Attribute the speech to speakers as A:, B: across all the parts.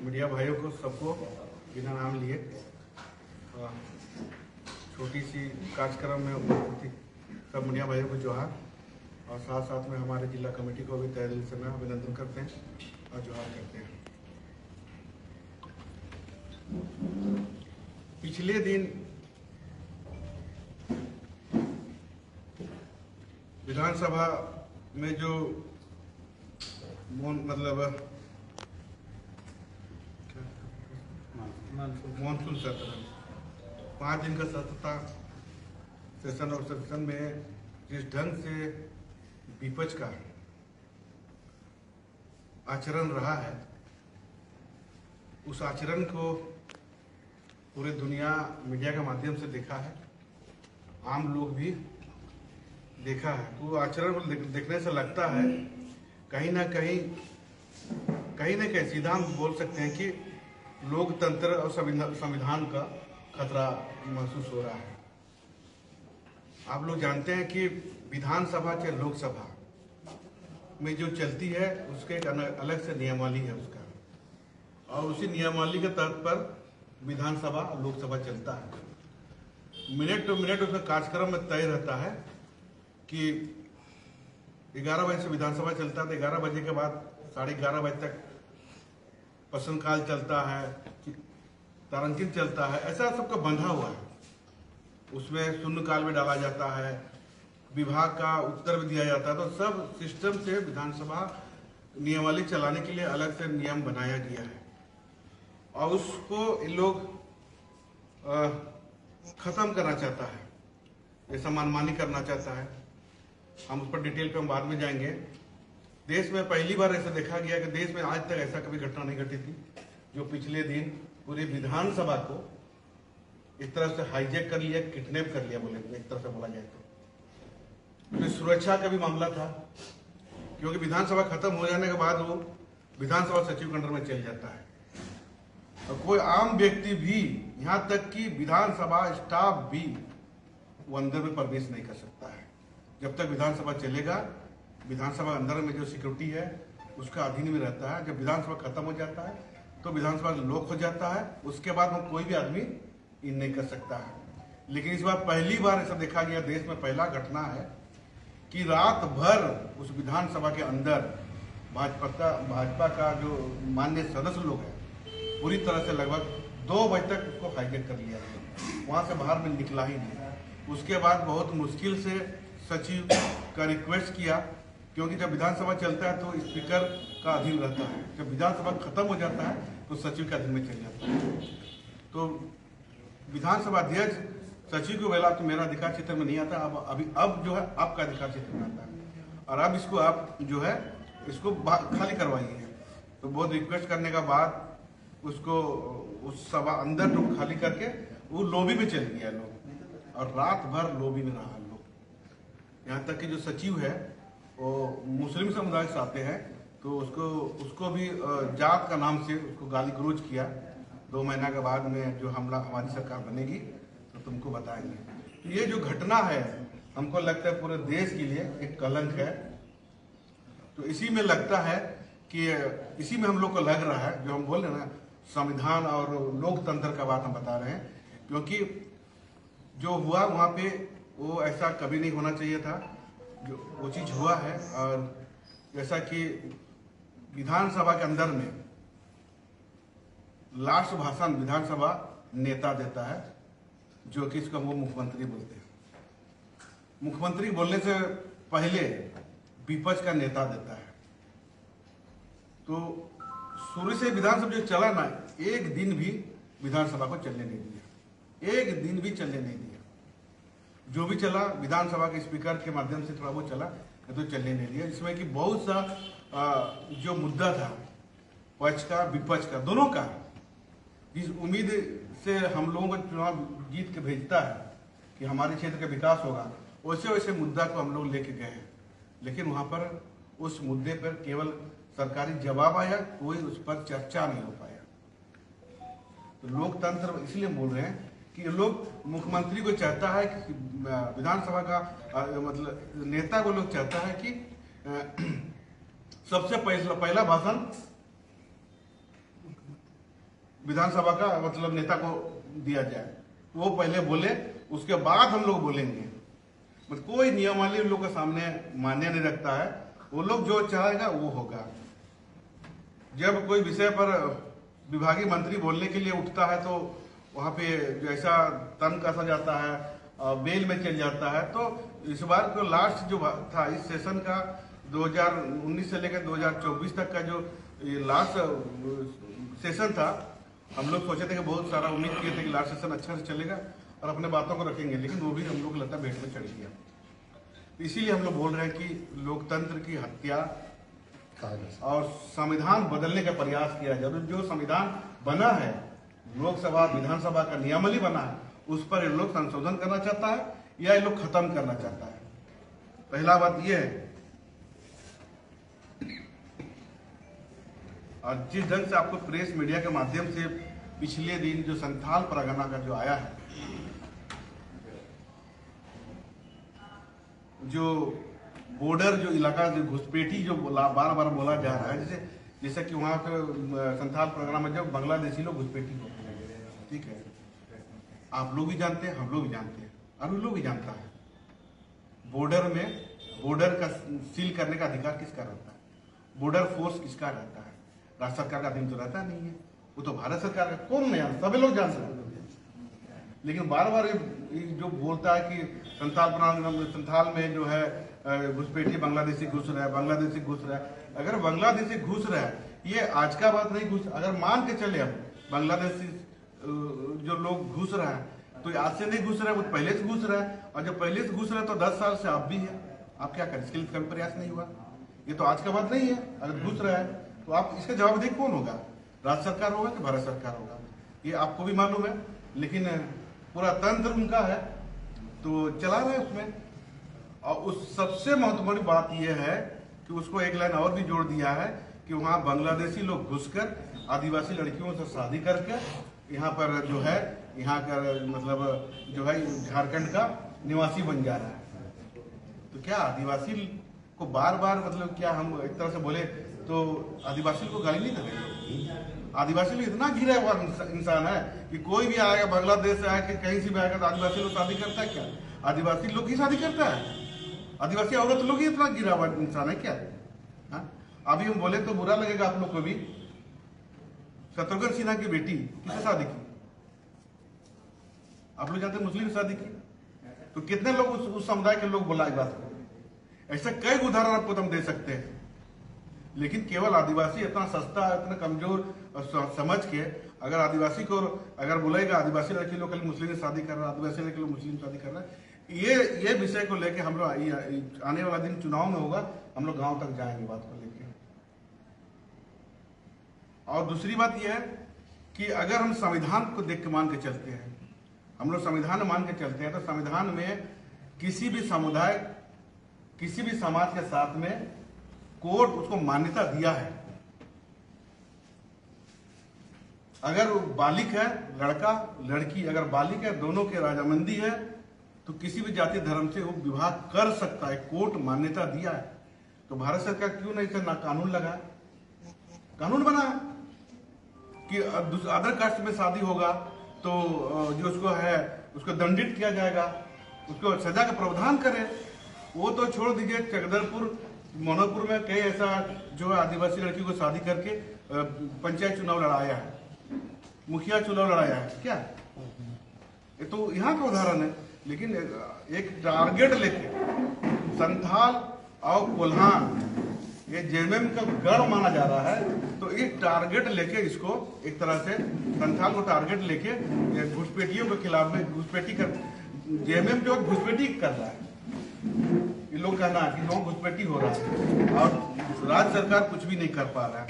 A: Media भाइयों को सबको बिना नाम लिए छोटी सी कार्यक्रम में उपस्थित सब मीडिया भाइयों को जोहार और साथ साथ में हमारे जिला कमेटी को भी तहे दिल से मैं अभिनंदन करते हैं और जोहार करते हैं। पिछले दिन विधानसभा में जो मानसून सत्र 5 दिन का सत्र था सेशन और सेशन में जिस ढंग से विपक्ष का आचरण रहा है उस आचरण को पूरी दुनिया मीडिया के माध्यम से देखा है, आम लोग भी देखा है। तो आचरण को देखने से लगता है कहीं ना कहीं सीधा हम बोल सकते हैं कि लोकतंत्र और संविधान का खतरा महसूस हो रहा है। आप लोग जानते हैं कि विधानसभा चाहे लोकसभा में जो चलती है उसके एक अलग से नियमावली है उसका, और उसी नियमावली के तहत पर विधानसभा और लोकसभा चलता है। मिनट टू मिनट उसका कार्यक्रम में तय रहता है कि 11 बजे से विधानसभा चलता है तो 11 बजे के बाद 11:30 बजे तक प्रश्नकाल चलता है, तारांकित चलता है, ऐसा सबका बंधा हुआ है। उसमें शून्यकाल में डाला जाता है, विभाग का उत्तर भी दिया जाता है। तो सब सिस्टम से विधानसभा नियमावली चलाने के लिए अलग से नियम बनाया गया है और उसको इन लोग खत्म करना चाहता है, ऐसा मनमानी करना चाहता है। हम उस पर डिटेल पे हम बाद में जाएंगे। देश में पहली बार ऐसा देखा गया कि देश में आज तक ऐसा कभी घटना नहीं घटी थी जो पिछले दिन पूरी विधानसभा को इस तरह से हाईजैक कर लिया, किडनैप कर लिया, बोले एक तरह से बोला जाए तो सुरक्षा का भी मामला था, क्योंकि विधानसभा खत्म हो जाने के बाद वो विधानसभा सचिव के अंडर में चल जाता है और कोई आम व्यक्ति भी, यहाँ तक कि विधानसभा स्टाफ भी वो अंदर में प्रवेश नहीं कर सकता है। जब तक विधानसभा चलेगा, विधानसभा अंदर में जो सिक्योरिटी है उसका अधीन में रहता है। जब विधानसभा खत्म हो जाता है तो विधानसभा लॉक हो जाता है, उसके बाद में कोई भी आदमी इन नहीं कर सकता है। लेकिन इस बार पहली बार ऐसा देखा गया, देश में पहला घटना है कि रात भर उस विधानसभा के अंदर भाजपा का जो माननीय सदस्य लोग हैं पूरी तरह से लगभग 2 बजे तक उसको हाईजैक कर लिया गया, वहां से बाहर में निकला ही नहीं। उसके बाद बहुत मुश्किल से सचिव का रिक्वेस्ट किया, क्योंकि जब विधानसभा चलता है तो स्पीकर का अधीन रहता है, जब विधानसभा खत्म हो जाता है तो सचिव के अधीन में चल जाता है। तो विधानसभा अध्यक्ष सचिव को बोला तो मेरा अधिकार क्षेत्र में नहीं आता, अब जो है आपका अधिकार क्षेत्र में आता है और अब इसको आप जो है इसको खाली करवाइए। तो बहुत रिक्वेस्ट करने के बाद उसको उस सभा अंदर तो खाली करके वो लॉबी में चल गया लोग और रात भर लॉबी में रहा लोग। यहाँ तक कि जो सचिव है वो मुस्लिम समुदाय से आते हैं तो उसको भी जात का नाम से उसको गाली गलौज किया। 2 महीना के बाद में जो हमारी सरकार बनेगी तो तुमको बताएंगे। ये जो घटना है हमको लगता है पूरे देश के लिए एक कलंक है। तो इसी में लगता है कि इसी में हम लोग को लग रहा है, जो हम बोल रहे हैं ना, संविधान और लोकतंत्र का बात हम बता रहे हैं, क्योंकि जो हुआ वहां पे वो ऐसा कभी नहीं होना चाहिए था, जो वो चीज हुआ है। और जैसा कि विधानसभा के अंदर में लास्ट भाषण विधानसभा नेता देता है, जो कि इसको वो मुख्यमंत्री बोलते हैं। मुख्यमंत्री बोलने से पहले विपक्ष का नेता देता है। तो शुरू से विधानसभा जो चला ना, एक दिन भी विधानसभा को चलने नहीं दिया, एक दिन भी चलने नहीं दिया। जो भी चला विधानसभा के स्पीकर के माध्यम से थोड़ा बहुत चला, तो चलने नहीं दिया, जिसमें कि बहुत सा जो मुद्दा था पक्ष का विपक्ष का दोनों का, जिस उम्मीद से हम लोगों को चुनाव जीत के भेजता है कि हमारे क्षेत्र का विकास होगा, वैसे वैसे मुद्दा को हम लोग लेके गए हैं। लेकिन वहां पर उस मुद्दे पर केवल सरकारी जवाब आया, कोई उस पर चर्चा नहीं हो पाया। तो लोकतंत्र इसलिए बोल रहे हैं कि लोग मुख्यमंत्री को चाहता है कि विधानसभा का मतलब नेता को लोग चाहता है कि सबसे पहला भाषण विधानसभा का मतलब नेता को दिया जाए, वो पहले बोले, उसके बाद हम लोग बोलेंगे। मतलब कोई नियमावली उन लोग के सामने मान्य नहीं रखता है, वो लोग जो चाहेगा वो होगा। जब कोई विषय पर विभागीय मंत्री बोलने के लिए उठता है तो वहां पे जैसा तन कसा जाता है, बेल में चल जाता है। तो इस बार को लास्ट जो था इस सेशन का 2019 से लेकर 2024 तक का जो लास्ट सेशन था, हम लोग सोचे थे कि बहुत सारा उम्मीद किए थे कि लास्ट सेशन अच्छा से चलेगा और अपने बातों को रखेंगे, लेकिन वो भी हम लोग लता भेंट में चढ़ गया। इसीलिए हम लोग बोल रहे हैं कि लोकतंत्र की हत्या और संविधान बदलने का प्रयास किया जाए। जो संविधान बना है, लोकसभा विधानसभा का नियमावली बना है, उस पर ये लोग संशोधन करना चाहता है या ये लोग खत्म करना चाहता है। पहला बात यह है। और जिस ढंग से आपको प्रेस मीडिया के माध्यम से पिछले दिन जो संथाल परगना का जो आया है, जो बॉर्डर जो इलाका जो घुसपैठी जो बार बार बोला जा रहा है, जैसे कि वहां पे संथाल परगना में जब बांग्लादेशी लोग घुसपैठी होते हैं, ठीक है, आप लोग भी जानते हैं, हम लोग भी जानते हैं और उन लोग भी जानता है। बॉर्डर में बॉर्डर का सील करने का अधिकार किसका रहता है? बॉर्डर फोर्स किसका रहता है? राज्य सरकार का अधीन तो रहता नहीं है, वो तो भारत सरकार का। कौन नहीं जानता? सभी लोग जानते हैं। लेकिन बार बार जो बोलता है कि संथाल में जो है घुसपैठी बांग्लादेशी घुस रहा है, बांग्लादेशी घुस रहा है। अगर बांग्लादेशी घुस रहा है, ये आज का बात नहीं। घुस अगर मान के चले हम बांग्लादेशी जो लोग घुस रहा है, तो आज से नहीं घुस रहा है, वो पहले से घुस रहा है। और जब पहले से घुस रहा है तो 10 साल से आप भी है, आप क्या करें? इसके लिए कभी प्रयास नहीं हुआ। ये तो आज का बात नहीं है। अगर घुस रहा है तो आप इसका जवाबदेही कौन होगा? राज्य सरकार होगा कि भारत सरकार होगा? ये आपको भी मालूम है। लेकिन पूरा तंत्र उनका है तो चला रहे उसमें। और उस सबसे महत्वपूर्ण बात यह है कि उसको एक लाइन और भी जोड़ दिया है कि वहां बांग्लादेशी लोग घुसकर आदिवासी लड़कियों से शादी करके यहाँ पर जो है, यहाँ का मतलब जो है झारखंड का निवासी बन जा रहा है। तो क्या आदिवासी को बार बार मतलब क्या हम एक तरह से बोले तो आदिवासी को गाली नहीं देते? आदिवासी लोग इतना घिरा हुआ इंसान है कि कोई भी आएगा, बांग्लादेश से आया कि कहीं से भी आएगा तो आदिवासी लोग शादी करता है क्या? आदिवासी लोग ही शादी करता है? आदिवासी औरत लोग ही इतना गिरा हुआ इंसान है क्या? हा? अभी हम बोले तो बुरा लगेगा आप लोग को भी, शत्रुघ्न सिन्हा की बेटी किससे शादी की? आप लोग जानते हैं, मुस्लिम शादी की। तो कितने लोग उस समुदाय के लोग बोला इस बात को? ऐसे कई उदाहरण आपको हम दे सकते हैं। लेकिन केवल आदिवासी इतना सस्ता, इतना कमजोर समझ के अगर आदिवासी को अगर बोलेगा आदिवासी लड़की लोग कल मुस्लिम शादी कर रहा है, आदिवासी लड़की लोग मुस्लिम शादी कर रहा है, ये विषय को लेके हम लोग आने वाला दिन चुनाव में होगा, हम लोग गांव तक जाएंगे बात को लेके। और दूसरी बात यह है कि अगर हम संविधान को देख के मान के चलते हैं, हम लोग संविधान मान के चलते हैं, तो संविधान में किसी भी समुदाय, किसी भी समाज के साथ में कोर्ट उसको मान्यता दिया है। अगर बालिक है, लड़का लड़की अगर बालिक है, दोनों के राजामंदी है, तो किसी भी जाति धर्म से वो विवाह कर सकता है। कोर्ट मान्यता दिया है। तो भारत सरकार क्यों नहीं ना कानून लगा? कानून बना कि अदर कास्ट में शादी होगा तो जो उसको है उसको दंडित किया जाएगा, उसको सजा का प्रावधान करे। वो तो छोड़ दीजिए, चकदरपुर मनोपुर में कई ऐसा जो आदिवासी लड़की को शादी करके पंचायत चुनाव लड़ाया है, मुखिया चुनाव लड़ाया है क्या? ये तो यहाँ का उदाहरण है। लेकिन एक टारगेट लेके संथाल और कोल्हान ये जेएमएम का गढ़ माना जा रहा है, तो एक टारगेट लेके इसको एक तरह से संथाल को टारगेट लेके घुसपैठियों के खिलाफ में घुसपैठी कर जेएमएम जो घुसपैठी कर रहा है। ये लोग कहना कि लोग घुसपैठी हो रहा है और राज्य सरकार कुछ भी नहीं कर पा रहा है।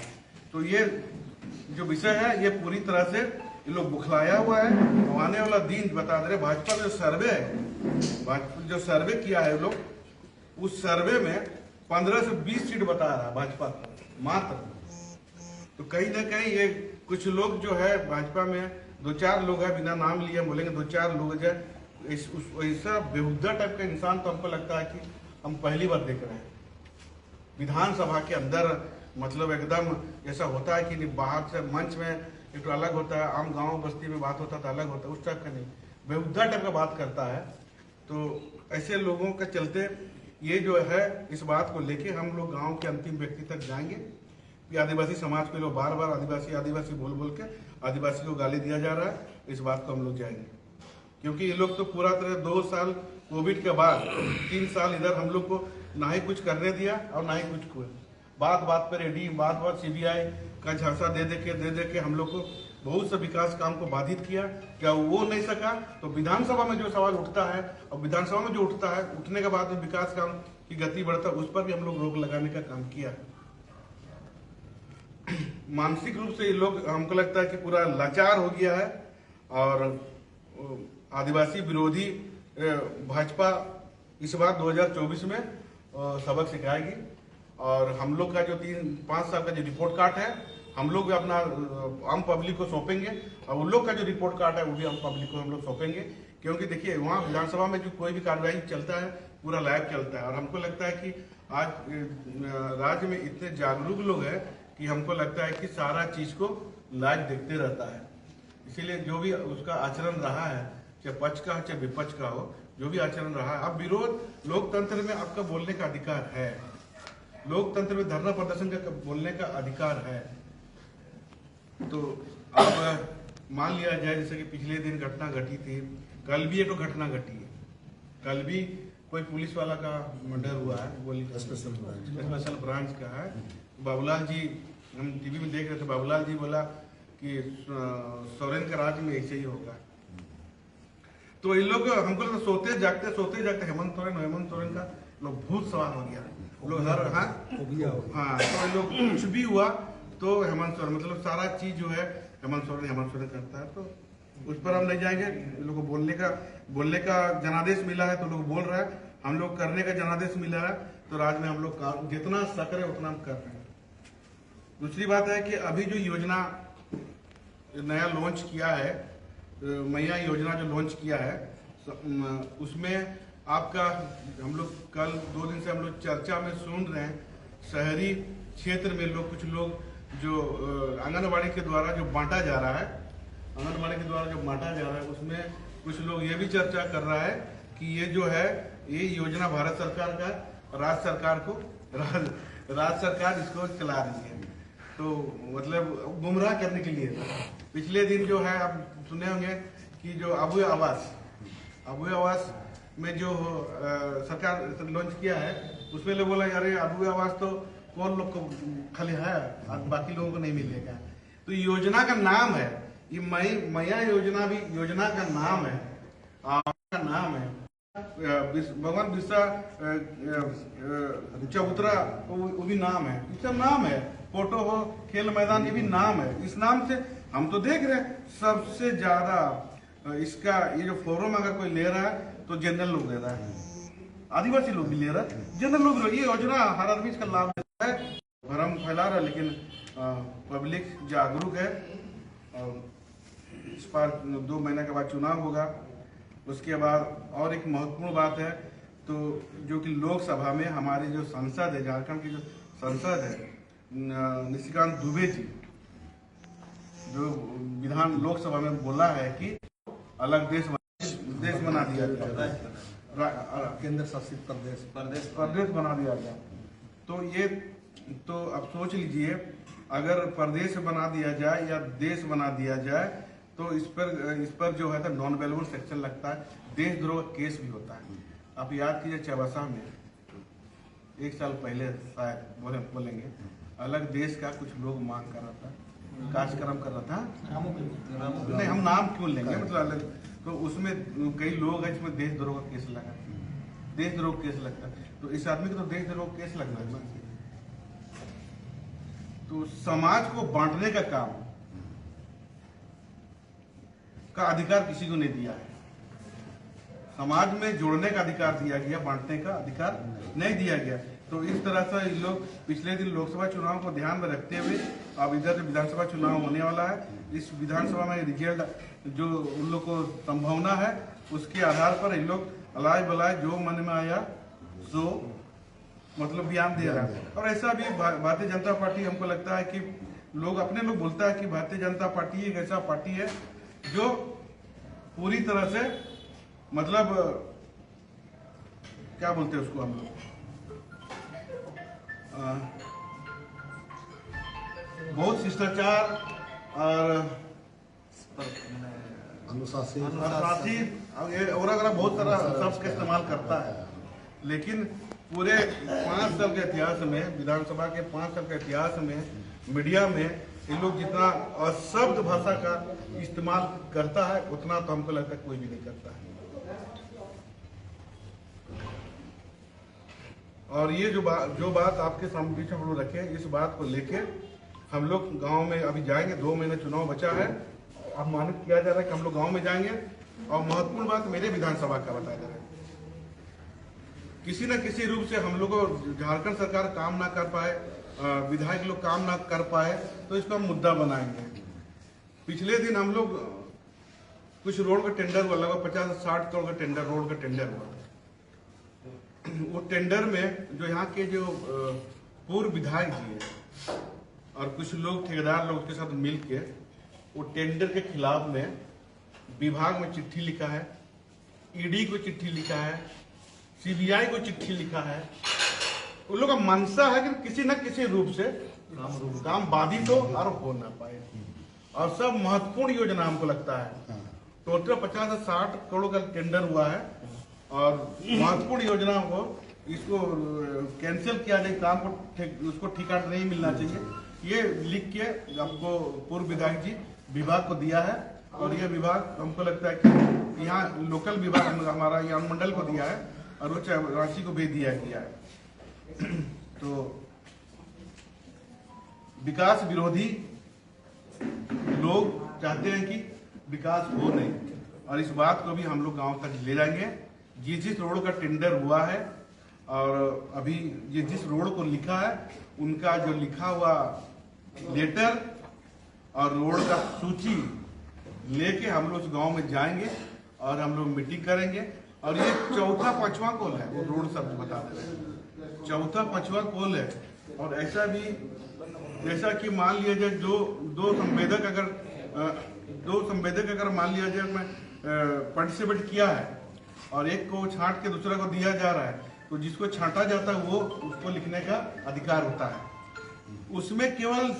A: तो ये जो विषय है ये पूरी तरह से ये लोग बुखलाया हुआ है। आने वाला दिन बता दे रहे, भाजपा जो सर्वे है, जो सर्वे किया है लोग, उस सर्वे में 15 से 20 सीट बता रहा है भाजपा मात्र। तो कहीं ना कहीं ये कुछ लोग जो है भाजपा में 2-4 लोग है, बिना नाम लिए बोलेंगे 2-4 लोग है, ऐसा बेहुदा टाइप का इंसान तो हमको लगता है कि हम पहली बार देख रहे हैं। विधानसभा के अंदर मतलब एकदम ऐसा होता है कि नहीं, बाहर से मंच में एक तो अलग होता है, आम गांव बस्ती में बात होता है तो अलग होता है, उस टाइप का नहीं, बेहुदा टाइप का बात करता है। तो ऐसे लोगों के चलते ये जो है, इस बात को लेके हम लोग गांव के अंतिम व्यक्ति तक जाएंगे कि आदिवासी समाज के लोग बार बार आदिवासी आदिवासी बोल बोल के आदिवासी को गाली दिया जा रहा है, इस बात को हम लोग जाएंगे। क्योंकि ये लोग तो पूरा तरह 2 साल कोविड के बाद 3 साल इधर हम लोग को ना ही कुछ करने दिया और ना ही कुछ हुआ। बात बात पर ईडी, बात बात सीबीआई का झांसा दे दे के हम लोग को बहुत से विकास काम को बाधित किया। क्या वो नहीं सका तो विधानसभा में जो सवाल उठता है और विधानसभा में जो उठता है, उठने के बाद में विकास काम की गति बढ़ता है, उस पर भी हम लोग रोक लगाने का काम किया। मानसिक रूप से ये लोग, हमको लगता है कि पूरा लाचार हो गया है और आदिवासी विरोधी भाजपा इस बार 2024 में सबक सिखाएगी। और हम लोग का जो 3-5 साल का जो रिपोर्ट कार्ड है, हम लोग भी अपना आम पब्लिक को सौंपेंगे और उन लोग का जो रिपोर्ट कार्ड है वो भी आम पब्लिक को हम लोग सौंपेंगे। क्योंकि देखिए, वहाँ विधानसभा में जो कोई भी कार्रवाई चलता है पूरा लाइव चलता है। और हमको लगता है कि आज राज्य में इतने जागरूक लोग हैं कि हमको लगता है कि सारा चीज को लाइव देखते रहता है। इसीलिए जो भी उसका आचरण रहा है, चाहे पक्ष का हो चाहे विपक्ष का हो, जो भी आचरण रहा है, अब विरोध, लोकतंत्र में आपका बोलने का अधिकार है, लोकतंत्र में धरना प्रदर्शन का बोलने का अधिकार है। तो अब मान लिया जाए जैसे कि पिछले दिन घटना घटी थी, कल भी एक घटना घटी है, कल भी कोई पुलिस वाला का मर्डर हुआ है, गोली स्पेशल ब्रांच का है। बाबूलाल जी, हम टीवी में देख रहे थे, बाबूलाल जी बोला कि सोरेन के राज में ऐसे ही होगा। तो इन लोग हमको लगता सोते जागते हेमंत सोरेन का लोग भूत सवार हो गया लोग हर। हाँ, तो लोग कुछ भी हुआ तो हेमंत सोरेन, मतलब सारा चीज जो है हेमंत सोरेन करता है। तो उस पर हम नहीं जाएंगे। लोगों को बोलने का जनादेश मिला है तो लोग बोल रहे हैं, हम लोग करने का जनादेश मिला है तो राज्य में हम लोग जितना सकर है उतना हम कर रहे हैं। दूसरी बात है कि अभी जो योजना नया लॉन्च किया है, मैया योजना जो लॉन्च किया है, उसमें आपका हम लोग कल 2 दिन से हम लोग चर्चा में सुन रहे हैं, शहरी क्षेत्र में लोग, कुछ लोग जो आंगनबाड़ी के द्वारा जो बांटा जा रहा है, उसमें कुछ लोग ये भी चर्चा कर रहा है कि ये जो है, ये योजना भारत सरकार का राज्य सरकार इसको चला रही है। तो मतलब गुमराह करने के लिए। पिछले दिन जो है आप सुने होंगे कि जो अबुए आवास में जो सरकार लॉन्च किया है, उसमें लोग बोला अरे अबुए आवास तो कौन लोग को खाली है, बाकी लोगों को नहीं मिलेगा। तो योजना का नाम है ये मैया योजना, भी योजना का नाम है, भगवान बिरसा चबूतरा वो भी नाम है, इसका नाम है, फोटो हो, खेल मैदान, ये भी नाम है। इस नाम से हम तो देख रहे हैं सबसे ज्यादा इसका ये जो फोरम अगर कोई ले रहा है तो जनरल लोग ले रहा है, आदिवासी लोग भी ले रहा है, जनरल लोग। ये योजना हर आदमी इसका लाभ लेता है, भ्रम फैला रहा है, लेकिन पब्लिक जागरूक है। और इस बार 2 महीने के बाद चुनाव होगा। उसके बाद और एक महत्वपूर्ण बात है, तो जो कि लोकसभा में हमारी जो संसद है, झारखंड की जो संसद है, निशिकांत दुबे जी जो विधान लोकसभा में बोला है कि अलग देश बना दिया गया, केंद्र शासित प्रदेश बना दिया गया। तो ये तो अब सोच लीजिए, अगर प्रदेश बना दिया जाए या देश बना दिया जाए तो इस पर जो है तो नॉन अवेलेबल सेक्शन लगता है, देशद्रोह केस भी होता है। आप याद कीजिए, चौबसा में 1 साल पहले शायद बोलेंगे, अलग देश का कुछ लोग मांग कर रहा था, कार्यक्रम कर रहा था, नहीं हम नाम क्यों लेंगे, मतलब अलग। तो उसमें कई लोग हैं जिसमें देशद्रोह का केस लगा, देशद्रोह केस लगता है। तो इस आदमी को तो देशद्रोह केस लगना है। तो समाज को बांटने का काम का अधिकार किसी को नहीं दिया है, समाज में जोड़ने का अधिकार दिया गया, बांटने का अधिकार नहीं दिया गया। तो इस तरह से इन लोग पिछले दिन लोकसभा चुनाव को ध्यान में रखते हुए अब इधर विधानसभा चुनाव होने वाला है। इस विधानसभा में रिजल्ट जो उन लोग को संभावना है, उसके आधार पर इन लोग अलाय बलाय जो मन में आया सो मतलब ध्यान दे रहा है। और ऐसा भी भारतीय जनता पार्टी, हमको लगता है कि अपने लोग बोलता है कि भारतीय जनता पार्टी एक ऐसा पार्टी है जो पूरी तरह से मतलब क्या बोलते हैं उसको हम लोग बहुत शिष्टाचार और अनुशासित और अगर बहुत सारा शब्द का इस्तेमाल करता है, लेकिन पूरे 5 साल के इतिहास में, विधानसभा के 5 साल के इतिहास में, मीडिया में इन लोग जितना अशब्द भाषा का इस्तेमाल करता है उतना तो हमको लगता है कोई भी नहीं करता है। और ये जो बात आपके सामने पीछे हम लोग रखे, इस बात को लेके हम लोग गांव में अभी जाएंगे। 2 महीने चुनाव बचा है, अब मानित किया जा रहा है कि हम लोग गांव में जाएंगे। और महत्वपूर्ण बात मेरे विधानसभा का बताया जा रहा है, किसी न किसी रूप से हम लोग को झारखंड सरकार काम ना कर पाए, विधायक लोग काम ना कर पाए, तो इसको हम मुद्दा बनाएंगे। पिछले दिन हम लोग कुछ रोड का टेंडर हुआ, लगभग 50-60 करोड़ का टेंडर, रोड का टेंडर हुआ। वो टेंडर में जो यहाँ के जो पूर्व विधायक जी है और कुछ लोग ठेकेदार लोग उसके साथ मिलके वो टेंडर के खिलाफ में विभाग में चिट्ठी लिखा है, ईडी को चिट्ठी लिखा है, सीबीआई को चिट्ठी लिखा है। उन लोग का मंशा है कि किसी न किसी रूप से काम बाधित हो और हो ना पाए। और सब महत्वपूर्ण योजना हमको लगता है, टोटल 50 से 60 करोड़ का टेंडर हुआ है और महत्वपूर्ण योजना को इसको कैंसिल किया जाए, काम को उसको ठिकाना नहीं मिलना चाहिए। ये लिख के आपको पूर्व विधायक जी विभाग को दिया है और ये विभाग हमको लगता है कि यहाँ लोकल विभाग हमारा यहाँ अनुमंडल को दिया है और वो राशि को भी दिया गया है। तो विकास विरोधी लोग चाहते हैं कि विकास हो नहीं, और इस बात को भी हम लोग गांव तक ले जाएंगे। जिस रोड का टेंडर हुआ है और अभी जिस रोड को लिखा है, उनका जो लिखा हुआ लेटर और रोड का सूची लेके हम लोग उस गांव में जाएंगे और हम लोग मीटिंग करेंगे। और ये 4-5वां कॉल है, वो रोड सब बता दे रहे हैं, 4-5वां कॉल है। और ऐसा भी जैसा कि मान लिया जाए दो संवेदक अगर मान लिया जाए मैं पार्टिसिपेट किया है और एक को छांट के दूसरा को दिया जा रहा है, तो जिसको छांटा जाता है वो उसको लिखने का अधिकार होता है। उसमें केवल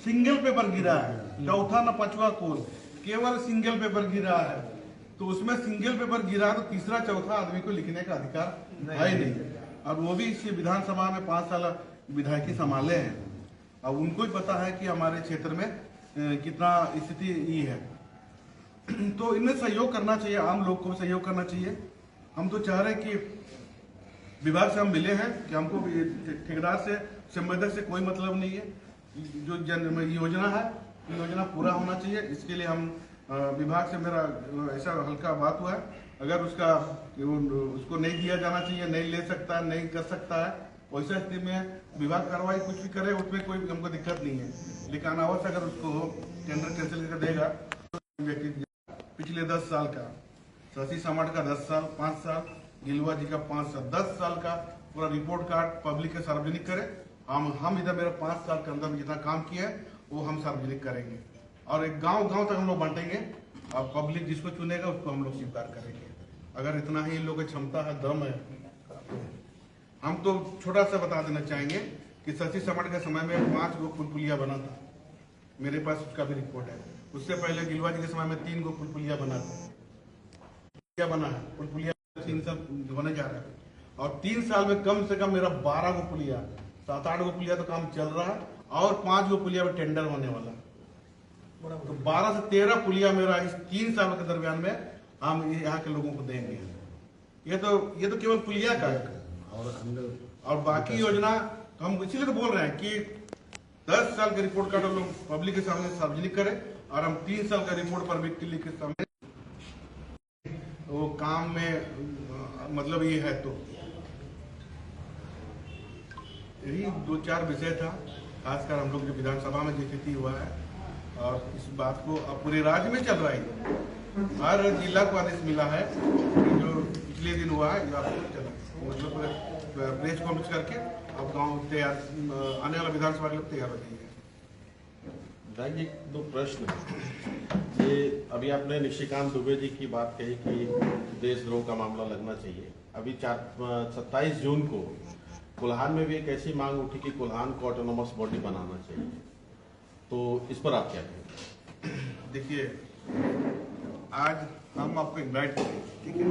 A: सिंगल पेपर गिरा है, 4 न 5वां कॉल केवल सिंगल पेपर गिरा है। तो उसमें सिंगल पेपर गिरा तो तीसरा चौथा आदमी को लिखने का अधिकार है नहीं। और वो भी इस विधानसभा में 5 साल विधायकी संभाले हैं, और उनको ही पता है कि हमारे क्षेत्र में कितना स्थिति ये है। तो इनमें सहयोग करना चाहिए, आम लोग को सहयोग करना चाहिए। हम तो चाह रहे हैं कि विभाग से हम मिले हैं कि हमको ठेकेदार से, संवेदक से कोई मतलब नहीं है। जो योजना है, योजना पूरा होना चाहिए। इसके लिए हम विभाग से मेरा ऐसा हल्का बात हुआ है, अगर उसको नहीं दिया जाना चाहिए, नहीं ले सकता है, नहीं कर सकता है, वैसा स्थिति में विभाग कार्रवाई कुछ भी करे उसमें कोई हमको दिक्कत नहीं है। लेकिन अनावश्यक अगर उसको टेंडर कैंसिल कर देगा तो पिछले 10 साल का, शशि समाट का 10 साल, 5 साल, गिलुआ जी का 5 साल, 10 साल का पूरा रिपोर्ट कार्ड पब्लिक के सार्वजनिक करे। हम इधर मेरा 5 साल के अंदर जितना काम किया है वो हम सार्वजनिक करेंगे और एक गांव तक हम लोग बांटेंगे और पब्लिक जिसको चुनेगा उसको हम लोग स्वीकार करेंगे। अगर इतना ही इन लोगों की क्षमता है, दम है। हम तो छोटा सा बता देना चाहेंगे कि शशि समाट के समय में 5 गो पुलिया बना था, मेरे पास उसका भी रिपोर्ट है। उससे पहले गिलुआ जी के समय में 3 गो पुलिया बना था, क्या बना है पुलिया 3 साल होने जा रहा है। और 3 साल में कम से कम मेरा 12 गो पुलिया, 7-8 गो पुलिया तो काम चल रहा है और 5 गो पुलिया में टेंडर होने वाला। तो 12 से 13 पुलिया मेरा इस 3 साल के दरमियान में हम यहाँ के लोगों को देंगे। ये तो केवल पुलिया का है और बाकी योजना तो हम इसीलिए तो बोल रहे हैं कि 10 साल का रिपोर्ट कार्ड हम लोग पब्लिक के सामने सार्वजनिक करें और हम 3 साल का रिपोर्ट पर व्यक्ति के सामने वो काम में मतलब ये है। तो यही 2-4 विषय था, खासकर हम लोग जो विधानसभा में जो स्थिति हुआ है और इस बात को अब पूरे राज्य में चल रहा है। हर जिला को आदेश मिला है कि जो पिछले दिन हुआ है आपको चला मतलब प्रेस कॉन्फ्रेंस करके अब गांव तैयार, आने वाला विधानसभा के लिए तैयार हो जाइए।
B: विधायक जी, दो प्रश्न हैं। ये अभी आपने निशिकांत दुबे जी की बात कही कि देशद्रोह का मामला लगना चाहिए। अभी 27 जून को कोल्हान में भी एक ऐसी मांग उठी कि कोल्हान को ऑटोनोमस बॉडी बनाना चाहिए, तो इस पर आप क्या कहेंगे?
A: देखिए, आज हम आपको इन्वाइट करें, ठीक है,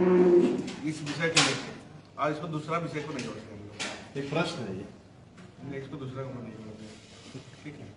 A: इस विषय को लेकर। आज इसको दूसरा विषय को नहीं जोड़ते हम लोग।
B: एक प्रश्न है ये,
A: इसको दूसरा को नहीं जोड़ते, ठीक है।